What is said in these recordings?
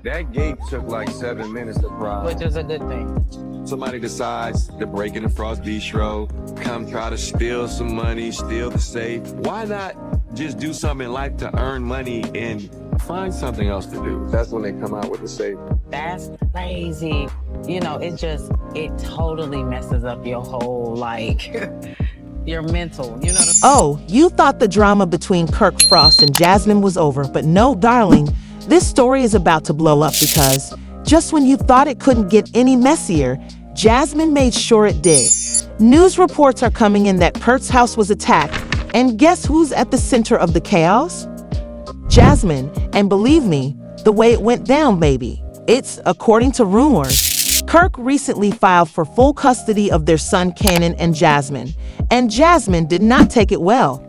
That gate took like 7 minutes to which process. is a good thing. Somebody decides to break into Frost Bistro, come try to steal some money, steal the safe. Why not just do something in life to earn money and find something else to do? That's when they come out with the safe. That's crazy. It totally messes up your whole, like, your mental, Oh, you thought the drama between Kirk Frost and Jasmine was over, but no, darling. This story is about to blow up because just when you thought it couldn't get any messier, Jasmine made sure it did. News reports are coming in that Kurt's house was attacked, and guess who's at the center of the chaos? Jasmine, and believe me, the way it went down, baby. It's according to rumors. Kirk recently filed for full custody of their son Cannon and Jasmine did not take it well.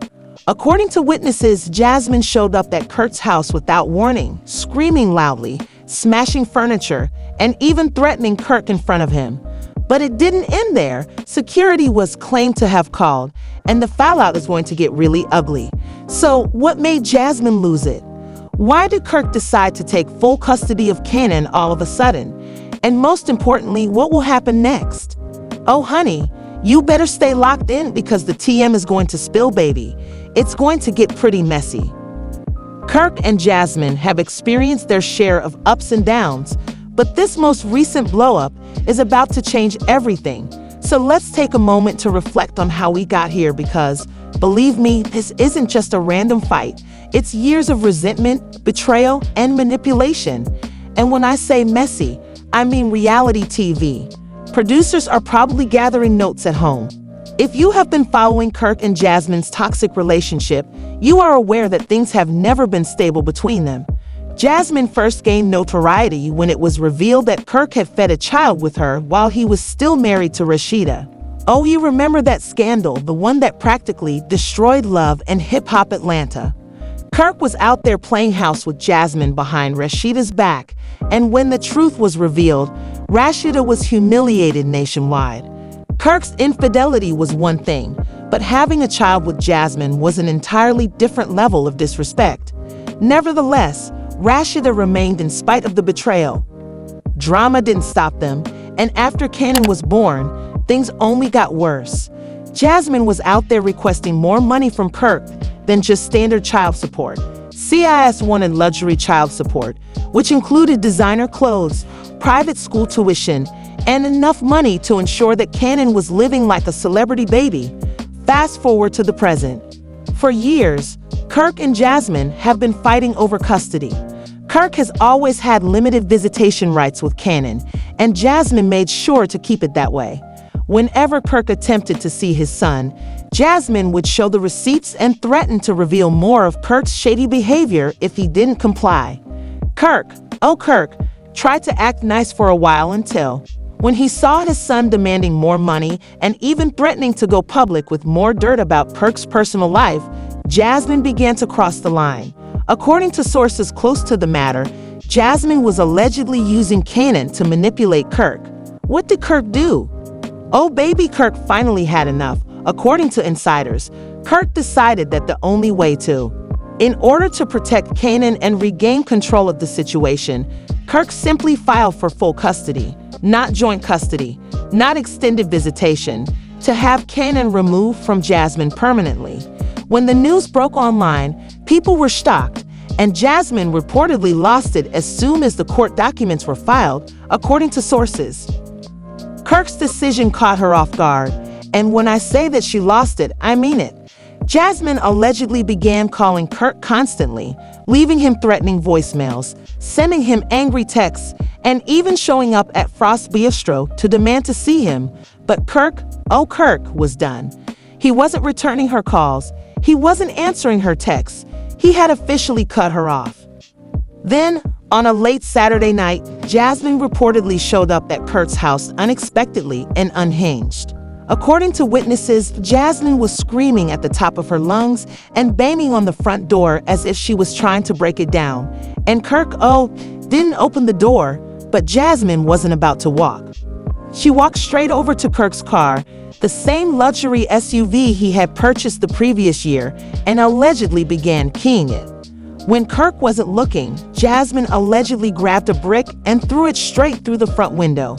According to witnesses, Jasmine showed up at Kurt's house without warning, screaming loudly, smashing furniture, and even threatening Kirk in front of him. But it didn't end there. Security was claimed to have called, and the fallout is going to get really ugly. So, what made Jasmine lose it? Why did Kirk decide to take full custody of Cannon all of a sudden? And most importantly, what will happen next? Oh, honey, you better stay locked in because the TM is going to spill, baby. It's going to get pretty messy. Kirk and Jasmine have experienced their share of ups and downs, but this most recent blowup is about to change everything. So let's take a moment to reflect on how we got here because, believe me, this isn't just a random fight. It's years of resentment, betrayal, and manipulation. And when I say messy, I mean reality TV. Producers are probably gathering notes at home. If you have been following Kirk and Jasmine's toxic relationship, you are aware that things have never been stable between them. Jasmine first gained notoriety when it was revealed that Kirk had fed a child with her while he was still married to Rashida. Oh, you remember that scandal, the one that practically destroyed love and hip-hop Atlanta. Kirk was out there playing house with Jasmine behind Rashida's back, and when the truth was revealed, Rashida was humiliated nationwide. Kirk's infidelity was one thing, but having a child with Jasmine was an entirely different level of disrespect. Nevertheless, Rashida remained in spite of the betrayal. Drama didn't stop them, and after Cannon was born, things only got worse. Jasmine was out there requesting more money from Kirk than just standard child support. CIS wanted luxury child support, which included designer clothes, private school tuition, and enough money to ensure that Cannon was living like a celebrity baby. Fast forward to the present. For years, Kirk and Jasmine have been fighting over custody. Kirk has always had limited visitation rights with Cannon, and Jasmine made sure to keep it that way. Whenever Kirk attempted to see his son, Jasmine would show the receipts and threaten to reveal more of Kirk's shady behavior if he didn't comply. Kirk tried to act nice for a while until, when he saw his son demanding more money and even threatening to go public with more dirt about Kirk's personal life, Jasmine began to cross the line. According to sources close to the matter, Jasmine was allegedly using Cannon to manipulate Kirk. What did Kirk do? Oh, baby, Kirk finally had enough. According to insiders, Kirk decided that the only way in order to protect Cannon and regain control of the situation, Kirk simply filed for full custody, not joint custody, not extended visitation, to have Cannon removed from Jasmine permanently. When the news broke online, people were shocked, and Jasmine reportedly lost it as soon as the court documents were filed, according to sources. Kirk's decision caught her off guard, and when I say that she lost it, I mean it. Jasmine allegedly began calling Kirk constantly, leaving him threatening voicemails, sending him angry texts, and even showing up at Frost Bistro to demand to see him. But Kirk was done. He wasn't returning her calls. He wasn't answering her texts. He had officially cut her off. Then, on a late Saturday night, Jasmine reportedly showed up at Kirk's house unexpectedly and unhinged. According to witnesses, Jasmine was screaming at the top of her lungs and banging on the front door as if she was trying to break it down. And Kirk, didn't open the door, but Jasmine wasn't about to walk. She walked straight over to Kirk's car, the same luxury SUV he had purchased the previous year, and allegedly began keying it. When Kirk wasn't looking, Jasmine allegedly grabbed a brick and threw it straight through the front window.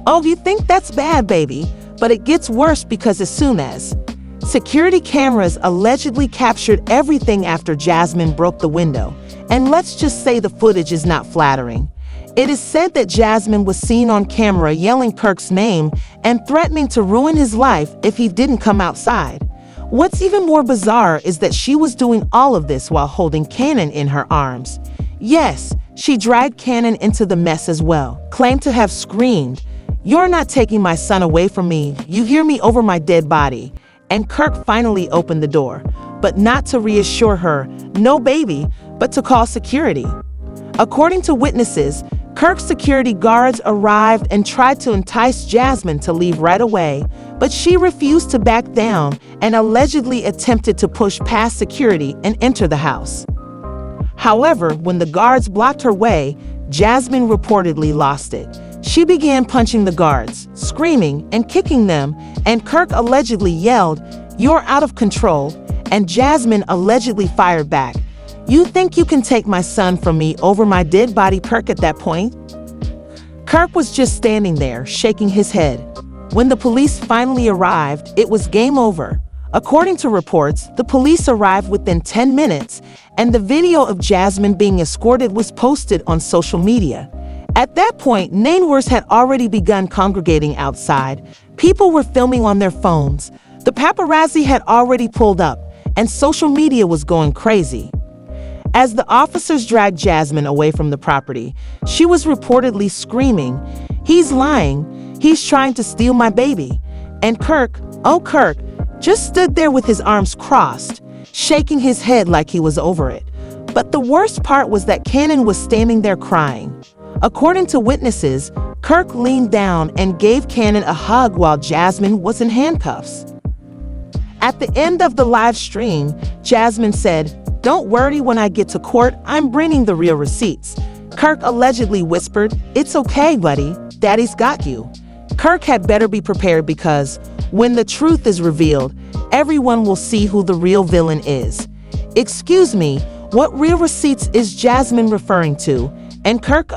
Oh, you think that's bad, baby? But it gets worse because as soon as security cameras allegedly captured everything after Jasmine broke the window, and let's just say the footage is not flattering. It is said that Jasmine was seen on camera yelling Kirk's name and threatening to ruin his life if he didn't come outside. What's even more bizarre is that she was doing all of this while holding Cannon in her arms. Yes, she dragged Cannon into the mess as well, claimed to have screamed, "You're not taking my son away from me, you hear me, over my dead body." And Kirk finally opened the door, but not to reassure her, no baby, but to call security. According to witnesses, Kirk's security guards arrived and tried to entice Jasmine to leave right away, but she refused to back down and allegedly attempted to push past security and enter the house. However, when the guards blocked her way, Jasmine reportedly lost it. She began punching the guards, screaming and kicking them, and Kirk allegedly yelled, "You're out of control," and Jasmine allegedly fired back, "You think you can take my son from me over my dead body?" Kirk at that point, Kirk was just standing there, shaking his head. When the police finally arrived, it was game over. According to reports, the police arrived within 10 minutes, and the video of Jasmine being escorted was posted on social media. At that point, neighbors had already begun congregating outside. People were filming on their phones. The paparazzi had already pulled up, and social media was going crazy. As the officers dragged Jasmine away from the property, she was reportedly screaming, "He's lying. He's trying to steal my baby." And Kirk, oh Kirk, just stood there with his arms crossed, shaking his head like he was over it. But the worst part was that Cannon was standing there crying. According to witnesses, Kirk leaned down and gave Cannon a hug while Jasmine was in handcuffs. At the end of the live stream, Jasmine said, "Don't worry, when I get to court, I'm bringing the real receipts." Kirk allegedly whispered, "It's okay, buddy. Daddy's got you." Kirk had better be prepared because when the truth is revealed, everyone will see who the real villain is. Excuse me, what real receipts is Jasmine referring to? And Kirk,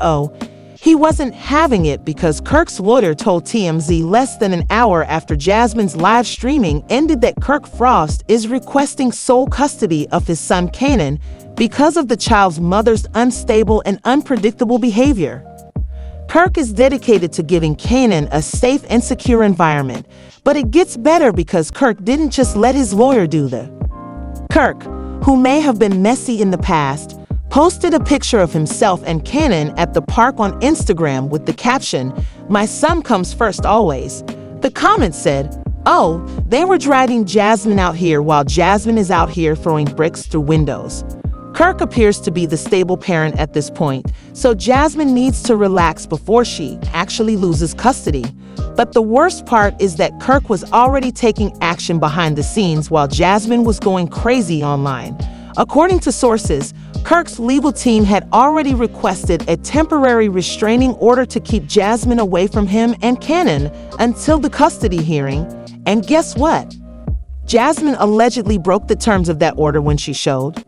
he wasn't having it because Kirk's lawyer told TMZ less than an hour after Jasmine's live streaming ended that Kirk Frost is requesting sole custody of his son Cannon because of the child's mother's unstable and unpredictable behavior. Kirk is dedicated to giving Cannon a safe and secure environment, but it gets better because Kirk didn't just let his lawyer do the. Kirk, who may have been messy in the past, posted a picture of himself and Cannon at the park on Instagram with the caption, "My son comes first always." The comment said, "Oh, they were dragging Jasmine out here while Jasmine is out here throwing bricks through windows." Kirk appears to be the stable parent at this point, so Jasmine needs to relax before she actually loses custody. But the worst part is that Kirk was already taking action behind the scenes while Jasmine was going crazy online. According to sources, Kirk's legal team had already requested a temporary restraining order to keep Jasmine away from him and Cannon until the custody hearing. And guess what? Jasmine allegedly broke the terms of that order when she showed.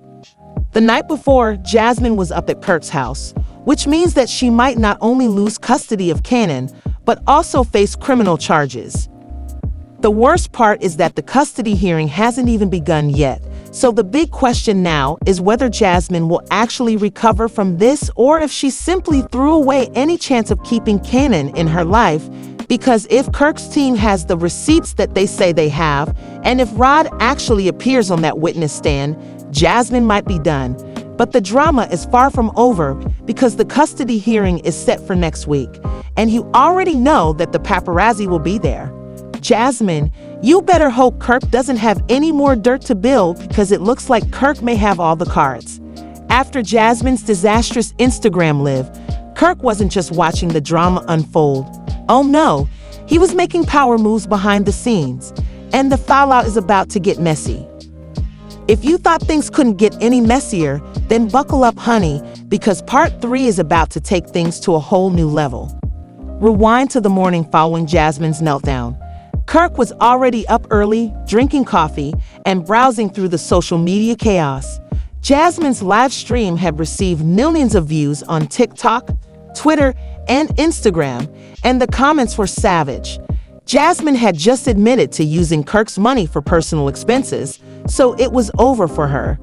The night before, Jasmine was up at Kirk's house, which means that she might not only lose custody of Cannon, but also face criminal charges. The worst part is that the custody hearing hasn't even begun yet. So the big question now is whether Jasmine will actually recover from this or if she simply threw away any chance of keeping Cannon in her life. Because if Kirk's team has the receipts that they say they have, and if Rod actually appears on that witness stand, Jasmine might be done. But the drama is far from over because the custody hearing is set for next week. And you already know that the paparazzi will be there. Jasmine, you better hope Kirk doesn't have any more dirt to build because it looks like Kirk may have all the cards. After Jasmine's disastrous Instagram live, Kirk wasn't just watching the drama unfold. Oh no, he was making power moves behind the scenes, and the fallout is about to get messy. If you thought things couldn't get any messier, then buckle up, honey, because part 3 is about to take things to a whole new level. Rewind to the morning following Jasmine's meltdown. Kirk was already up early, drinking coffee, and browsing through the social media chaos. Jasmine's live stream had received millions of views on TikTok, Twitter, and Instagram, and the comments were savage. Jasmine had just admitted to using Kirk's money for personal expenses, so it was over for her.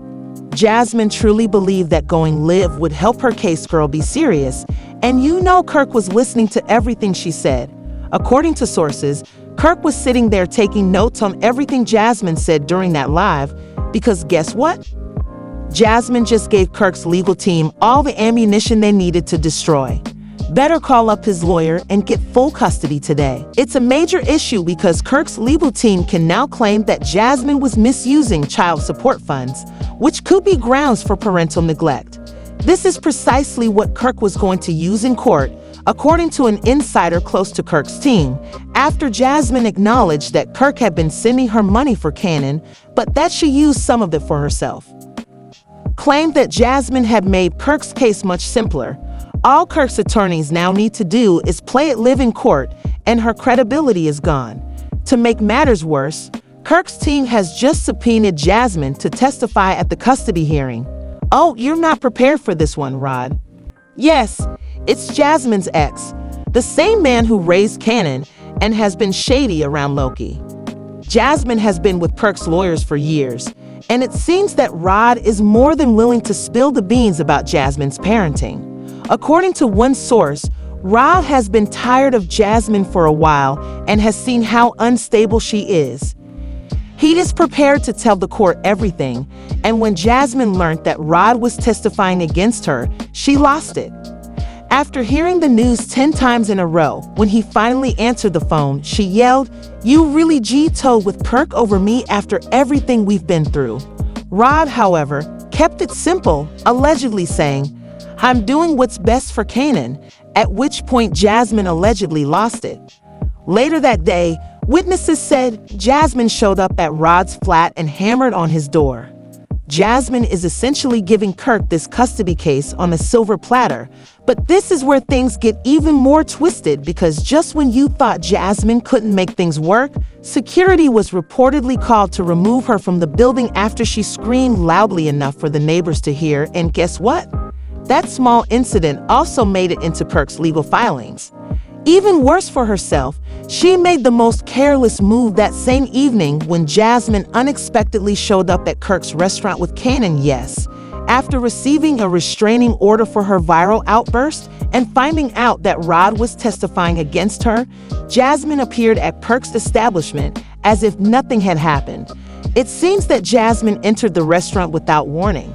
Jasmine truly believed that going live would help her case girl be serious, and you know Kirk was listening to everything she said. According to sources, Kirk was sitting there taking notes on everything Jasmine said during that live, because guess what? Jasmine just gave Kirk's legal team all the ammunition they needed to destroy. Better call up his lawyer and get full custody today. It's a major issue because Kirk's legal team can now claim that Jasmine was misusing child support funds, which could be grounds for parental neglect. This is precisely what Kirk was going to use in court, according to an insider close to Kirk's team, after Jasmine acknowledged that Kirk had been sending her money for Cannon, but that she used some of it for herself. Claimed that Jasmine had made Kirk's case much simpler. All Kirk's attorneys now need to do is play it live in court, and her credibility is gone. To make matters worse, Kirk's team has just subpoenaed Jasmine to testify at the custody hearing. Oh, you're not prepared for this one, Rod. Yes, it's Jasmine's ex, the same man who raised Cannon and has been shady around Loki. Jasmine has been with Kirk's lawyers for years, and it seems that Rod is more than willing to spill the beans about Jasmine's parenting. According to one source, Rod has been tired of Jasmine for a while and has seen how unstable she is. He is prepared to tell the court everything, and when Jasmine learned that Rod was testifying against her, she lost it. After hearing the news 10 times in a row, when he finally answered the phone, she yelled, "You really G-toed with Kirk over me after everything we've been through." Rod, however, kept it simple, allegedly saying, "I'm doing what's best for Canaan," at which point Jasmine allegedly lost it. Later that day, witnesses said Jasmine showed up at Rod's flat and hammered on his door. Jasmine is essentially giving Kirk this custody case on a silver platter, but this is where things get even more twisted because just when you thought Jasmine couldn't make things work, security was reportedly called to remove her from the building after she screamed loudly enough for the neighbors to hear, and guess what? That small incident also made it into Kirk's legal filings. Even worse for herself, she made the most careless move that same evening when Jasmine unexpectedly showed up at Kirk's restaurant with Cannon, yes. After receiving a restraining order for her viral outburst and finding out that Rod was testifying against her, Jasmine appeared at Kirk's establishment as if nothing had happened. It seems that Jasmine entered the restaurant without warning.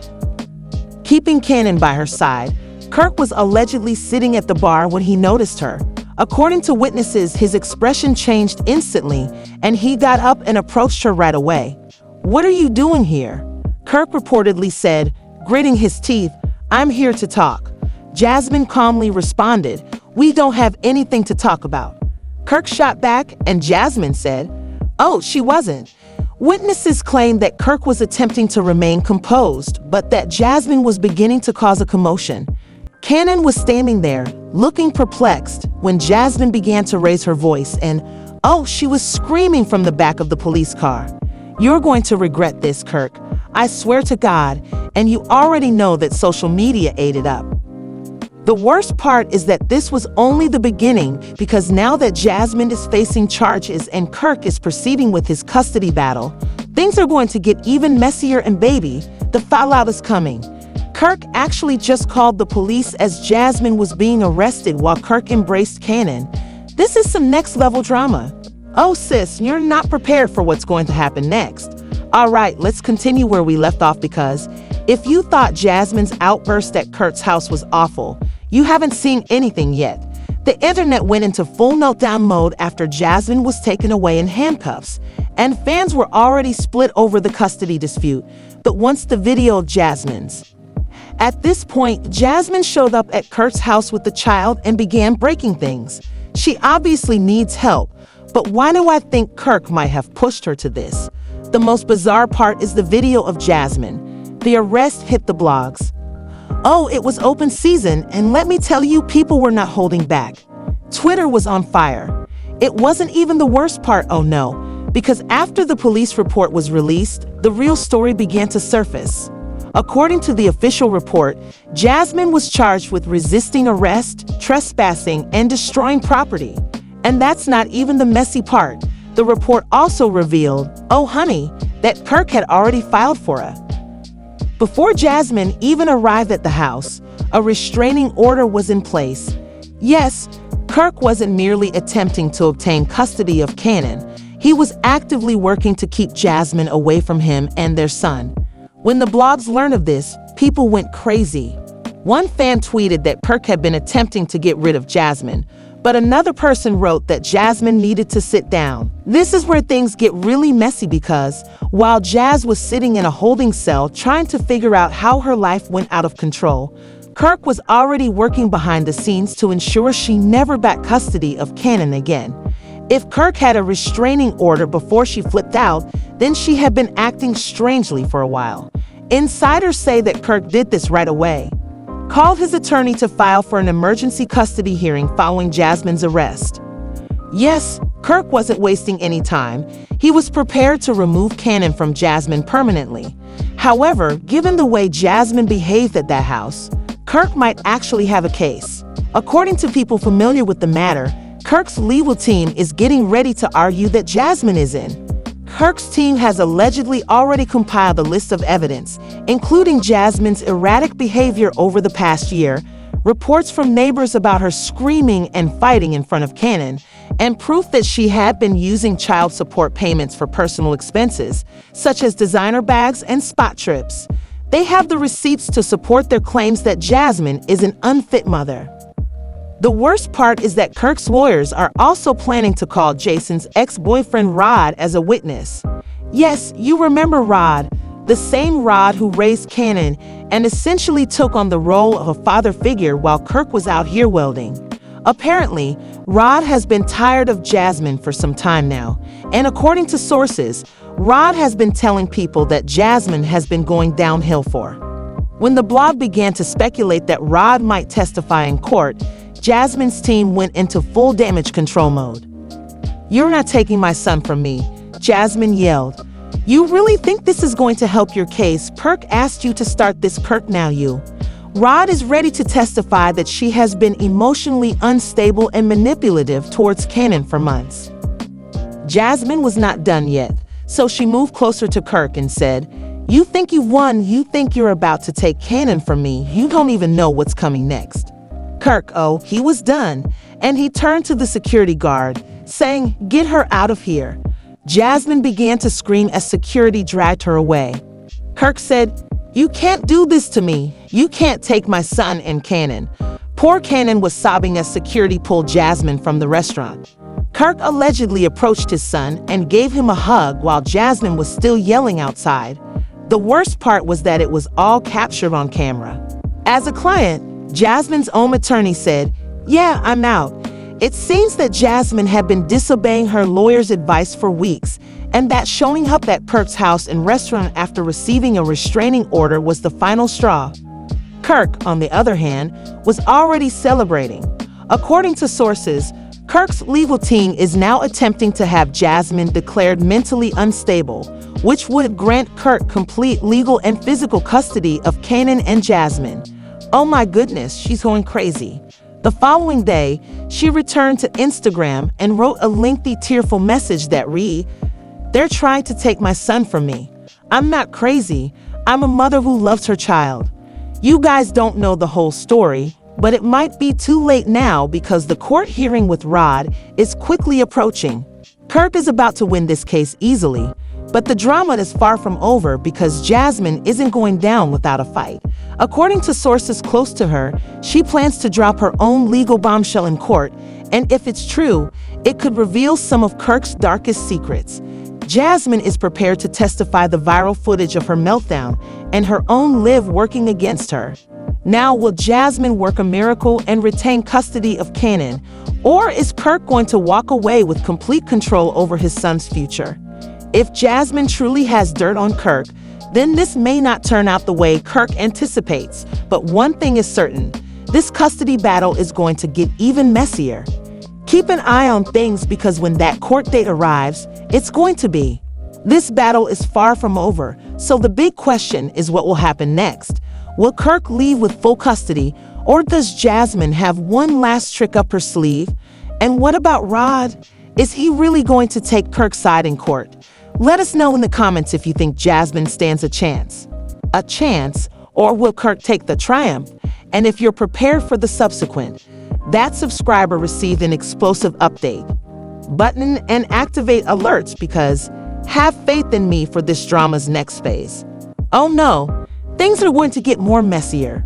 Keeping Cannon by her side, Kirk was allegedly sitting at the bar when he noticed her. According to witnesses, his expression changed instantly, and he got up and approached her right away. "What are you doing here?" Kirk reportedly said, gritting his teeth, "I'm here to talk." Jasmine calmly responded, "We don't have anything to talk about." Kirk shot back, and Jasmine said, "Oh, she wasn't." Witnesses claimed that Kirk was attempting to remain composed, but that Jasmine was beginning to cause a commotion. Cannon was standing there, looking perplexed, when Jasmine began to raise her voice and, oh, she was screaming from the back of the police car. "You're going to regret this, Kirk. I swear to God, and you already know that social media ate it up." The worst part is that this was only the beginning because now that Jasmine is facing charges and Kirk is proceeding with his custody battle, things are going to get even messier, and baby, the fallout is coming. Kirk actually just called the police as Jasmine was being arrested while Kirk embraced Cannon. This is some next level drama. Oh sis, you're not prepared for what's going to happen next. All right, let's continue where we left off because if you thought Jasmine's outburst at Kirk's house was awful, you haven't seen anything yet. The internet went into full meltdown mode after Jasmine was taken away in handcuffs, and fans were already split over the custody dispute. But once the video of Jasmine's. At this point, Jasmine showed up at Kirk's house with the child and began breaking things. She obviously needs help, but why do I think Kirk might have pushed her to this? The most bizarre part is the video of Jasmine. The arrest hit the blogs. Oh, it was open season, and let me tell you, people were not holding back. Twitter was on fire. It wasn't even the worst part, oh no, because after the police report was released, the real story began to surface. According to the official report, Jasmine was charged with resisting arrest, trespassing, and destroying property. And that's not even the messy part. The report also revealed, oh honey, that Kirk had already filed for her. Before Jasmine even arrived at the house, a restraining order was in place. Yes, Kirk wasn't merely attempting to obtain custody of Cannon. He was actively working to keep Jasmine away from him and their son. When the blogs learned of this, people went crazy. One fan tweeted that Kirk had been attempting to get rid of Jasmine, but another person wrote that Jasmine needed to sit down. This is where things get really messy because while Jazz was sitting in a holding cell trying to figure out how her life went out of control, Kirk was already working behind the scenes to ensure she never got custody of Cannon again. If Kirk had a restraining order before she flipped out, then she had been acting strangely for a while. Insiders say that Kirk did this right away. Called his attorney to file for an emergency custody hearing following Jasmine's arrest. Yes, Kirk wasn't wasting any time. He was prepared to remove Cannon from Jasmine permanently. However, given the way Jasmine behaved at that house, Kirk might actually have a case. According to people familiar with the matter, Kirk's legal team is getting ready to argue that Jasmine is in. Kirk's team has allegedly already compiled a list of evidence, including Jasmine's erratic behavior over the past year, reports from neighbors about her screaming and fighting in front of Cannon, and proof that she had been using child support payments for personal expenses, such as designer bags and spot trips. They have the receipts to support their claims that Jasmine is an unfit mother. The worst part is that Kirk's lawyers are also planning to call Jason's ex-boyfriend Rod as a witness. Yes, you remember Rod, the same Rod who raised Cannon and essentially took on the role of a father figure while Kirk was out here welding. Apparently, Rod has been tired of Jasmine for some time now, and according to sources, Rod has been telling people that Jasmine has been going downhill for. When the blog began to speculate that Rod might testify in court, Jasmine's team went into full damage control mode. "You're not taking my son from me," Jasmine yelled. "You really think this is going to help your case? Kirk asked you to start this. Kirk, now you." Rod is ready to testify that she has been emotionally unstable and manipulative towards Cannon for months. Jasmine was not done yet, so she moved closer to Kirk and said, "You think you won? You think you're about to take Cannon from me? You don't even know what's coming next." Kirk, oh, he was done, and he turned to the security guard, saying, "Get her out of here." Jasmine began to scream as security dragged her away. Kirk said, "You can't do this to me. You can't take my son and Cannon." Poor Cannon was sobbing as security pulled Jasmine from the restaurant. Kirk allegedly approached his son and gave him a hug while Jasmine was still yelling outside. The worst part was that it was all captured on camera. As a client, Jasmine's own attorney said, "Yeah, I'm out." It seems that Jasmine had been disobeying her lawyer's advice for weeks, and that showing up at Kirk's house and restaurant after receiving a restraining order was the final straw. Kirk, on the other hand, was already celebrating. According to sources, Kirk's legal team is now attempting to have Jasmine declared mentally unstable, which would grant Kirk complete legal and physical custody of Cannon and Jasmine. Oh my goodness, she's going crazy. The following day, she returned to Instagram and wrote a lengthy, tearful message that read, "They're trying to take my son from me. I'm not crazy. I'm a mother who loves her child." You guys don't know the whole story, but it might be too late now because the court hearing with Rod is quickly approaching. Kirk is about to win this case easily, but the drama is far from over because Jasmine isn't going down without a fight. According to sources close to her, she plans to drop her own legal bombshell in court, and if it's true, it could reveal some of Kirk's darkest secrets. Jasmine is prepared to testify the viral footage of her meltdown and her own live working against her. Now, will Jasmine work a miracle and retain custody of Cannon, or is Kirk going to walk away with complete control over his son's future? If Jasmine truly has dirt on Kirk, then this may not turn out the way Kirk anticipates. But one thing is certain, this custody battle is going to get even messier. Keep an eye on things because when that court date arrives, it's going to be. This battle is far from over. So the big question is what will happen next? Will Kirk leave with full custody, or does Jasmine have one last trick up her sleeve? And what about Rod? Is he really going to take Kirk's side in court? Let us know in the comments if you think Jasmine stands a chance. A chance, or will Kirk take the triumph? And if you're prepared for the subsequent, that subscriber received an explosive update button and activate alerts, because have faith in me for this drama's next phase. Oh no, things are going to get more messier.